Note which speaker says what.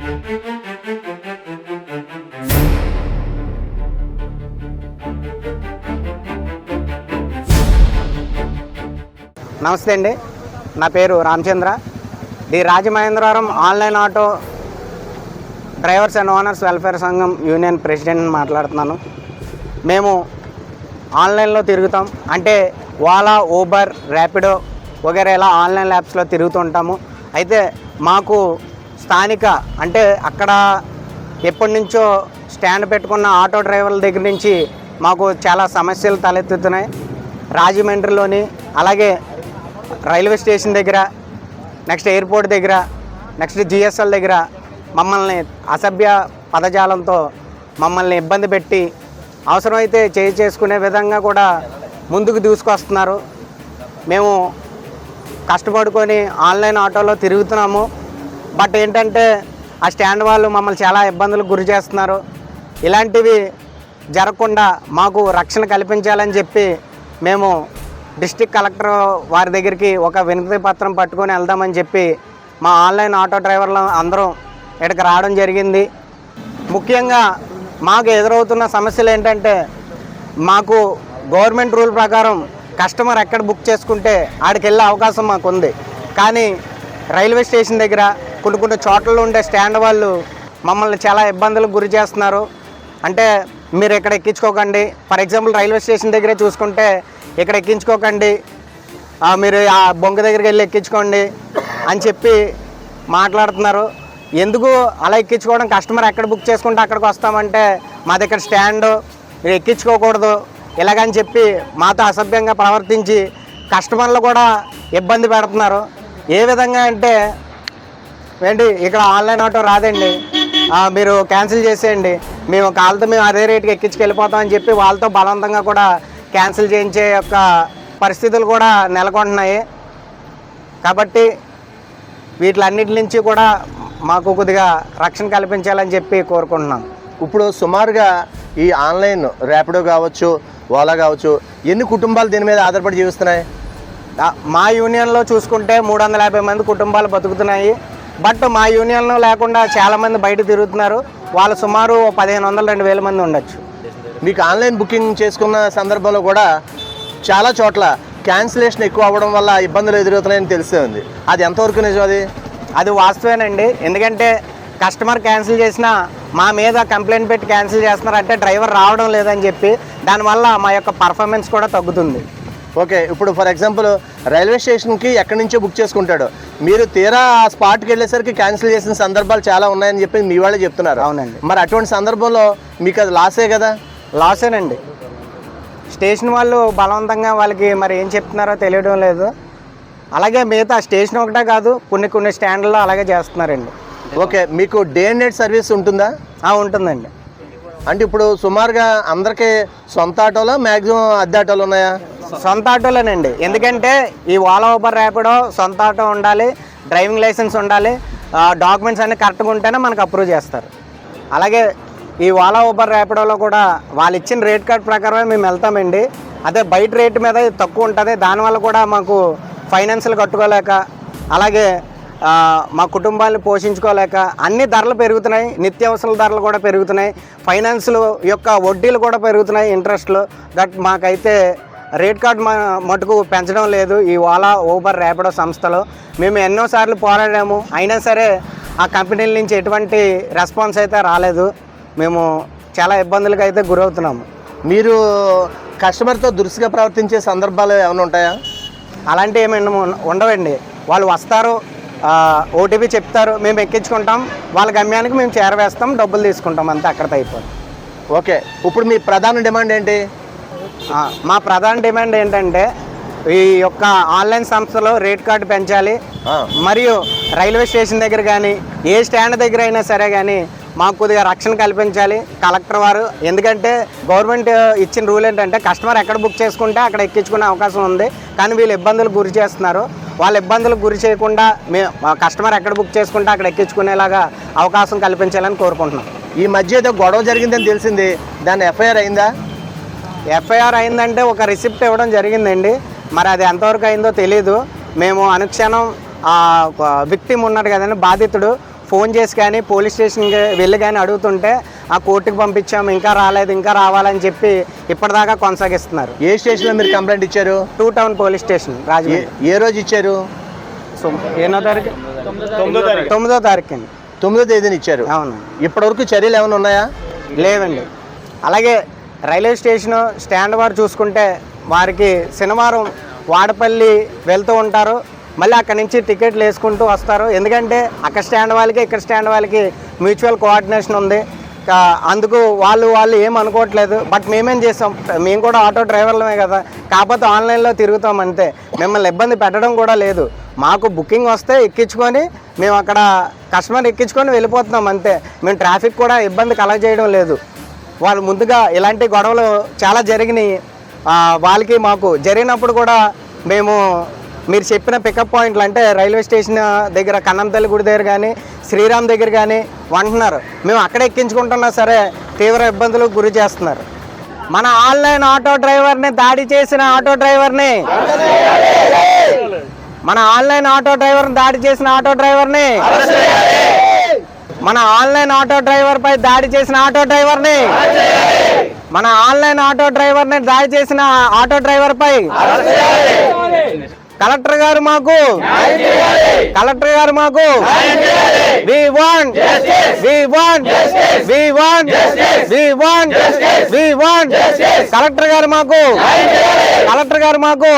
Speaker 1: నమస్తే అండి, నా పేరు Ramachandra. The Rajamahendravaram online auto drivers and owners welfare సంఘం యూనియన్ ప్రెసిడెంట్ని మాట్లాడుతున్నాను. మేము ఆన్లైన్లో తిరుగుతాం, అంటే ఓలా, ఊబర్, ర్యాపిడో వగేరా ఇలా ఆన్లైన్ యాప్స్లో తిరుగుతుంటాము. అయితే మాకు స్థానిక అంటే అక్కడ ఎప్పటి నుంచో స్టాండ్ పెట్టుకున్న ఆటో డ్రైవర్ల దగ్గర నుంచి మాకు చాలా సమస్యలు తలెత్తుతున్నాయి. రాజమండ్రిలోని, అలాగే రైల్వే స్టేషన్ దగ్గర, నెక్స్ట్ ఎయిర్పోర్ట్ దగ్గర, నెక్స్ట్ జిఎస్ఎల్ దగ్గర మమ్మల్ని అసభ్య పదజాలంతో మమ్మల్ని ఇబ్బంది పెట్టి అవసరమైతే చేసుకునే విధంగా కూడా ముందుకు దూసుకొస్తున్నారు. మేము కష్టపడుకొని ఆన్లైన్ ఆటోలో తిరుగుతున్నాము. బట్ ఏంటంటే ఆ స్టాండ్ వాళ్ళు మమ్మల్ని చాలా ఇబ్బందులకు గురి చేస్తున్నారు. ఇలాంటివి జరగకుండా మాకు రక్షణ కల్పించాలని చెప్పి మేము డిస్ట్రిక్ట్ కలెక్టర్ వారి దగ్గరికి ఒక వినతి పత్రం పట్టుకొని వెళ్దామని చెప్పి మా ఆన్లైన్ ఆటో డ్రైవర్లు అందరం ఇక్కడికి రావడం జరిగింది. ముఖ్యంగా మాకు ఎదురవుతున్న సమస్యలు ఏంటంటే, మాకు గవర్నమెంట్ రూల్ ప్రకారం కస్టమర్ ఎక్కడ బుక్ చేసుకుంటే ఆడికి వెళ్ళే అవకాశం మాకు ఉంది. కానీ రైల్వే స్టేషన్ దగ్గర కొన్ని చోట్లలో ఉండే స్టాండ్ వాళ్ళు మమ్మల్ని చాలా ఇబ్బందులకు గురి చేస్తున్నారు. అంటే మీరు ఇక్కడ ఎక్కించుకోకండి, ఫర్ ఎగ్జాంపుల్ రైల్వే స్టేషన్ దగ్గరే చూసుకుంటే ఇక్కడ ఎక్కించుకోకండి, మీరు ఆ బొంగ దగ్గరికి వెళ్ళి ఎక్కించుకోండి అని చెప్పి మాట్లాడుతున్నారు. ఎందుకు అలా ఎక్కించుకోవడం? కస్టమర్ ఎక్కడ బుక్ చేసుకుంటే అక్కడికి వస్తామంటే మా దగ్గర స్టాండ్, మీరు ఎక్కించుకోకూడదు ఇలాగని చెప్పి మాతో అసభ్యంగా ప్రవర్తించి కస్టమర్లు కూడా ఇబ్బంది పెడుతున్నారు. ఏ విధంగా అంటే, ఏంటి ఇక్కడ ఆన్లైన్ ఆటో రాదండి, మీరు క్యాన్సిల్ చేసేయండి, మేము కాళ్ళతో మేము అదే రేటుకి ఎక్కించుకెళ్ళిపోతామని చెప్పి వాళ్ళతో బలవంతంగా కూడా క్యాన్సిల్ చేయించే యొక్క పరిస్థితులు కూడా నెలకొంటున్నాయి. కాబట్టి వీటిలన్నిటి నుంచి కూడా మాకు కొద్దిగా రక్షణ కల్పించాలని చెప్పి కోరుకుంటున్నాం.
Speaker 2: ఇప్పుడు సుమారుగా ఈ ఆన్లైన్ ర్యాపిడో కావచ్చు, ఓలా కావచ్చు, ఎన్ని కుటుంబాలు దీని మీద ఆధారపడి జీవిస్తున్నాయి?
Speaker 1: మా యూనియన్లో చూసుకుంటే 350 మంది కుటుంబాలు బతుకుతున్నాయి. బట్ మా యూనియన్లో లేకుండా చాలామంది బయట తిరుగుతున్నారు. వాళ్ళు సుమారు 1500-2000 మంది ఉండొచ్చు.
Speaker 2: మీకు ఆన్లైన్ బుకింగ్ చేసుకున్న సందర్భంలో కూడా చాలా చోట్ల క్యాన్సిలేషన్ ఎక్కువ అవ్వడం వల్ల ఇబ్బందులు ఎదురవుతున్నాయని తెలిసే ఉంది. అది ఎంతవరకు నిజం?
Speaker 1: అది వాస్తవేనండి. ఎందుకంటే కస్టమర్ క్యాన్సిల్ చేసినా మా మీద కంప్లైంట్ పెట్టి క్యాన్సిల్ చేస్తున్నారు, అంటే డ్రైవర్ రావడం లేదని చెప్పి. దానివల్ల మా యొక్క పర్ఫార్మెన్స్ కూడా తగ్గుతుంది.
Speaker 2: ఓకే, ఇప్పుడు ఫర్ ఎగ్జాంపుల్ రైల్వే స్టేషన్కి ఎక్కడి నుంచో బుక్ చేసుకుంటాడు, మీరు తీరా ఆ స్పాట్కి వెళ్ళేసరికి క్యాన్సిల్ చేసిన సందర్భాలు చాలా ఉన్నాయని చెప్పి మీ వాళ్ళే చెప్తున్నారు.
Speaker 1: అవునండి.
Speaker 2: మరి అటువంటి సందర్భంలో మీకు అది లాసే కదా?
Speaker 1: లాసేనండి. స్టేషన్ వాళ్ళు బలవంతంగా వాళ్ళకి మరి ఏం చెప్తున్నారో తెలియడం లేదు. అలాగే మిగతా స్టేషన్ ఒకటే కాదు, కొన్ని స్టాండ్లలో అలాగే చేస్తున్నారండి.
Speaker 2: ఓకే, మీకు డే అండ్ నైట్ సర్వీస్ ఉంటుందా?
Speaker 1: ఉంటుందండి.
Speaker 2: అంటే ఇప్పుడు సుమారుగా అందరికీ సొంత ఆటోలో మ్యాక్సిమం అద్దె ఆటోలు ఉన్నాయా?
Speaker 1: సొంత ఆటోలేనండి. ఎందుకంటే ఈ ఓలా, ఊబర్, ర్యాపిడో సొంత ఆటో ఉండాలి, డ్రైవింగ్ లైసెన్స్ ఉండాలి, డాక్యుమెంట్స్ అన్నీ కరెక్ట్గా ఉంటేనే మనకు అప్రూవ్ చేస్తారు. అలాగే ఈ ఓలా, ఊబర్, ర్యాపిడోలో కూడా వాళ్ళు ఇచ్చిన రేట్ కార్డ్ ప్రకారమే మేము వెళ్తామండి. అదే బయట రేటు మీద తక్కువ ఉంటుంది. దానివల్ల కూడా మాకు ఫైనాన్షియల్ కట్టుకోలేక, అలాగే మా కుటుంబాన్ని పోషించుకోలేక అన్ని ధరలు పెరుగుతున్నాయి. నిత్యావసరాల ధరలు కూడా పెరుగుతున్నాయి, ఫైనాన్షియల్ యొక్క వడ్డీలు కూడా పెరుగుతున్నాయి, ఇంట్రెస్ట్లు. దట్ మాకైతే రేట్ కార్డ్ మటుకు పెంచడం లేదు ఈ ఓలా, ఊబర్, ర్యాపిడో సంస్థలో. మేము ఎన్నోసార్లు పోరాడాము, అయినా సరే ఆ కంపెనీల నుంచి ఎటువంటి రెస్పాన్స్ అయితే రాలేదు. మేము చాలా ఇబ్బందులకు అయితే గురవుతున్నాము.
Speaker 2: మీరు కస్టమర్తో దురుసుగా ప్రవర్తించే సందర్భాలు ఏమైనా ఉంటాయా?
Speaker 1: అలాంటివి ఏమైనా ఉండవండి. వాళ్ళు వస్తారు, ఓటీపీ చెప్తారు, మేము ఎక్కించుకుంటాం, వాళ్ళ గమ్యానికి మేము చేరవేస్తాం, డబ్బులు తీసుకుంటాం, అంతే, అక్కడితో అయిపోతుంది.
Speaker 2: ఓకే, ఇప్పుడు మీ ప్రధాన డిమాండ్ ఏంటి?
Speaker 1: మా ప్రధాన డిమాండ్ ఏంటంటే ఈ యొక్క ఆన్లైన్ సంస్థలో రేట్ కార్డు పెంచాలి. మరియు రైల్వే స్టేషన్ దగ్గర కానీ ఏ స్టాండ్ దగ్గర అయినా సరే కానీ మాకు కొద్దిగా రక్షణ కల్పించాలి కలెక్టర్ వారు. ఎందుకంటే గవర్నమెంట్ ఇచ్చిన రూల్ ఏంటంటే కస్టమర్ ఎక్కడ బుక్ చేసుకుంటే అక్కడ ఎక్కించుకునే అవకాశం ఉంది. కానీ వీళ్ళు ఇబ్బందులకు గురి చేస్తున్నారు. వాళ్ళ ఇబ్బందులకు గురి చేయకుండా కస్టమర్ ఎక్కడ బుక్ చేసుకుంటే అక్కడ ఎక్కించుకునేలాగా అవకాశం కల్పించాలని కోరుకుంటున్నాం.
Speaker 2: ఈ మధ్య ఏదో గొడవ జరిగిందని తెలిసింది, దాని ఎఫ్ఐఆర్ అయిందా?
Speaker 1: ఎఫ్ఐఆర్ అయిందంటే ఒక రిసిప్ట్ ఇవ్వడం జరిగిందండి. మరి అది ఎంతవరకు అయిందో తెలీదు. మేము అనుక్షణం విక్టిమ్ ఉన్నాడు కదండి, బాధితుడు, ఫోన్ చేసి కానీ పోలీస్ స్టేషన్కి వెళ్ళి కానీ అడుగుతుంటే ఆ కోర్టుకి పంపించాము, ఇంకా రాలేదు, ఇంకా రావాలని చెప్పి ఇప్పటిదాకా కొనసాగిస్తున్నారు.
Speaker 2: ఏ స్టేషన్లో మీరు కంప్లైంట్ ఇచ్చారు?
Speaker 1: 2 టౌన్ పోలీస్ స్టేషన్ రాజమండ్రి.
Speaker 2: ఏ రోజు ఇచ్చారు?
Speaker 1: ఎన్నో తారీఖు? 9వ తారీఖు అండి.
Speaker 2: 9వ తేదీని ఇచ్చారు.
Speaker 1: అవును.
Speaker 2: ఇప్పటివరకు చర్యలు ఏమైనా ఉన్నాయా?
Speaker 1: లేవండి. అలాగే రైల్వే స్టేషను స్టాండ్ వారు చూసుకుంటే వారికి శనివారం వాడపల్లి వెళ్తూ ఉంటారు, మళ్ళీ అక్కడి నుంచి టికెట్లు వేసుకుంటూ వస్తారు. ఎందుకంటే అక్కడ స్టాండ్ వాళ్ళకి ఇక్కడ స్టాండ్ వాళ్ళకి మ్యూచువల్ కోఆర్డినేషన్ ఉంది. అందుకు వాళ్ళు ఏం అనుకోవట్లేదు. బట్ మేమేం చేస్తాం, మేము కూడా ఆటో డ్రైవర్లమే కదా, కాకపోతే ఆన్లైన్లో తిరుగుతాం అంతే. మిమ్మల్ని ఇబ్బంది పెట్టడం కూడా లేదు. మాకు బుకింగ్ వస్తే ఎక్కించుకొని మేము అక్కడ కస్టమర్ ఎక్కించుకొని వెళ్ళిపోతున్నాం అంతే. మేము ట్రాఫిక్ కూడా ఇబ్బంది కలగజేయడం లేదు. వాళ్ళు ముందుగా ఇలాంటి గొడవలు చాలా జరిగినాయి. వాళ్ళకి మాకు జరిగినప్పుడు కూడా మేము మీరు చెప్పిన పికప్ పాయింట్లు అంటే రైల్వే స్టేషన్ దగ్గర కన్నంతల్లి గుడి దగ్గర కానీ శ్రీరామ్ దగ్గర కానీ అంటున్నారు. మేము అక్కడ ఎక్కించుకుంటున్నా సరే తీవ్ర ఇబ్బందులకు గురి చేస్తున్నారు. మన ఆన్లైన్ ఆటో డ్రైవర్ని దాడి చేసిన ఆటో డ్రైవర్ని, మన ఆన్లైన్ ఆటో డ్రైవర్ని దాడి చేసిన ఆటో డ్రైవర్ని, మన ఆన్లైన్ ఆటో డ్రైవర్ పై దాడి చేసిన ఆటో డ్రైవర్ని, మన ఆన్లైన్ ఆటో డ్రైవర్ని దాడి చేసిన ఆటో డ్రైవర్ పై కలెక్టర్ గారు మాకు we want కలెక్టర్ గారు మాకు